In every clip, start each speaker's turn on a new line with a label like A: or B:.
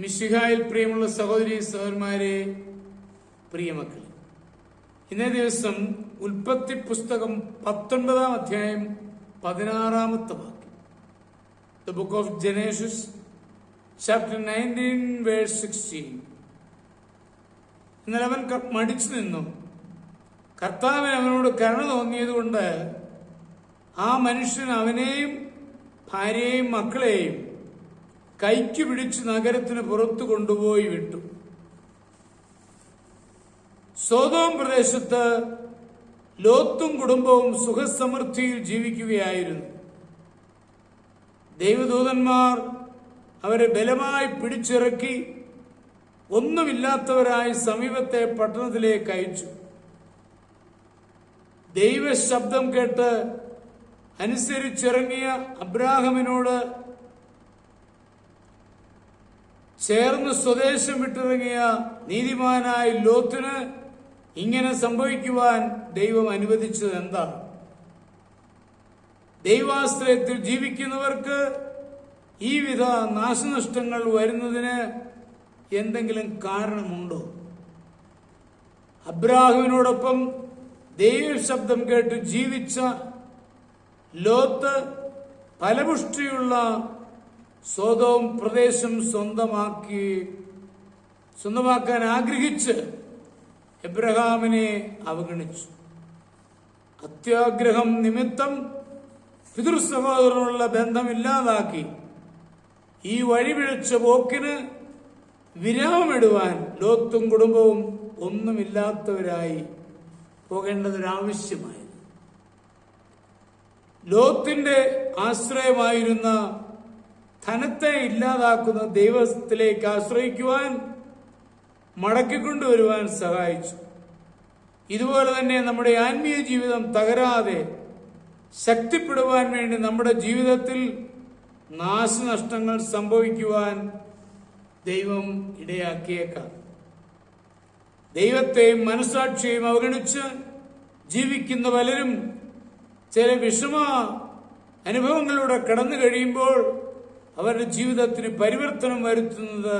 A: മിശിഹായിൽ പ്രിയമുള്ള സഹോദരി സഹോദരന്മാരെ, പ്രിയമക്കളെ, ഇന്നേ ദിവസം ഉൽപ്പത്തി പുസ്തകം 19-ാം അധ്യായം 16-ാമത്തെ വാക്യം. The book of Genesis, chapter 19, verse 16. എന്നാൽ അവൻ മടിച്ചു നിന്നു. കർത്താവിന് അവനോട് കരുണ തോന്നിയതുകൊണ്ട് ആ മനുഷ്യൻ അവനെയും ഭാര്യയെയും മക്കളെയും കൈക്ക് പിടിച്ച് നഗരത്തിന് പുറത്തു കൊണ്ടുപോയി വിട്ടു. സോദോം പ്രദേശത്ത് ലോത്തും കുടുംബവും സുഖസമൃദ്ധിയിൽ ജീവിക്കുകയായിരുന്നു. ദൈവദൂതന്മാർ അവരെ ബലമായി പിടിച്ചിറക്കി ഒന്നുമില്ലാത്തവരായി സമീപത്തെ പട്ടണത്തിലേക്ക് അയച്ചു. ദൈവശബ്ദം കേട്ട് അനുസരിച്ചിറങ്ങിയ അബ്രാഹാമിനോട് ചേർന്ന് സ്വദേശം വിട്ടിറങ്ങിയ നീതിമാനായ ലോത്തിന് ഇങ്ങനെ സംഭവിക്കുവാൻ ദൈവം അനുവദിച്ചത് എന്താണ്? ദൈവാശ്രയത്തിൽ ജീവിക്കുന്നവർക്ക് ഈ വിധ നാശനഷ്ടങ്ങൾ വരുന്നതിന് എന്തെങ്കിലും കാരണമുണ്ടോ? അബ്രാഹാമിനോടൊപ്പം ദൈവശബ്ദം കേട്ട് ജീവിച്ച ലോത്ത് ഫലപുഷ്ടിയുള്ള സോദോം പ്രദേശം സ്വന്തമാക്കാൻ ആഗ്രഹിച്ച് എബ്രഹാമിനെ അവഗണിച്ചു. അത്യാഗ്രഹം നിമിത്തം പിതൃസഹോദരനുള്ള ബന്ധമില്ലാതാക്കി ഈ വഴിപിഴച്ച പോക്കിന് വിരാമമിടുവാൻ ലോത്തും കുടുംബവും ഒന്നുമില്ലാത്തവരായി പോകേണ്ടതൊരാവശ്യമായി. ലോത്തിന്റെ ആശ്രയമായിരുന്ന ധനത്തെ ഇല്ലാതാക്കുന്ന ദൈവത്തിലേക്ക് ആശ്രയിക്കുവാൻ, മടക്കിക്കൊണ്ടുവരുവാൻ സഹായിച്ചു. ഇതുപോലെ തന്നെ നമ്മുടെ ആത്മീയ ജീവിതം തകരാതെ ശക്തിപ്പെടുവാൻ വേണ്ടി നമ്മുടെ ജീവിതത്തിൽ നാശനഷ്ടങ്ങൾ സംഭവിക്കുവാൻ ദൈവം ഇടയാക്കിയേക്കാം. ദൈവത്തെയും മനസാക്ഷിയെയും അവഗണിച്ച് ജീവിക്കുന്ന പലരും ചില വിഷമ അനുഭവങ്ങളിലൂടെ കടന്നു കഴിയുമ്പോൾ അവരുടെ ജീവിതത്തിന് പരിവർത്തനം വരുത്തുന്നത്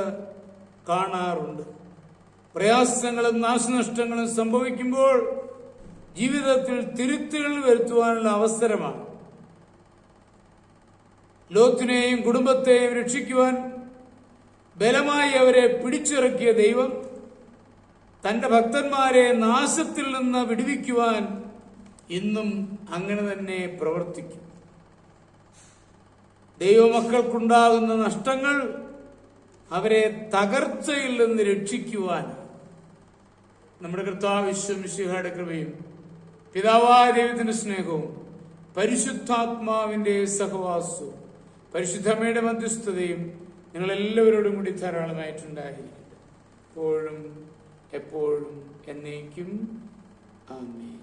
A: കാണാറുണ്ട്. പ്രയാസങ്ങളും നാശനഷ്ടങ്ങളും സംഭവിക്കുമ്പോൾ ജീവിതത്തിൽ തിരുത്തുകൾ വരുത്തുവാനുള്ള അവസരമാണ്. ലോത്തിനെയും കുടുംബത്തെയും രക്ഷിക്കുവാൻ ബലമായി അവരെ പിടിച്ചിറക്കിയ ദൈവം തന്റെ ഭക്തന്മാരെ നാശത്തിൽ നിന്ന് വിടുവിക്കുവാൻ ഇന്നും അങ്ങനെ തന്നെ പ്രവർത്തിക്കും. ദൈവമക്കൾക്കുണ്ടാകുന്ന നഷ്ടങ്ങൾ അവരെ തകർച്ചയിൽ നിന്ന് രക്ഷിക്കുവാൻ നമ്മുടെ കർത്താവ് മിശിഹായുടെ കൃപയും പിതാവായ ദൈവത്തിന്റെ സ്നേഹവും പരിശുദ്ധാത്മാവിന്റെ സഹവാസവും പരിശുദ്ധമ്മയുടെ മധ്യസ്ഥതയും നിങ്ങളെല്ലാവരോടും കൂടി ധാരാളമായിട്ടുണ്ടായിരിക്കും, എപ്പോഴും എപ്പോഴും എന്നേക്കും. ആമേൻ.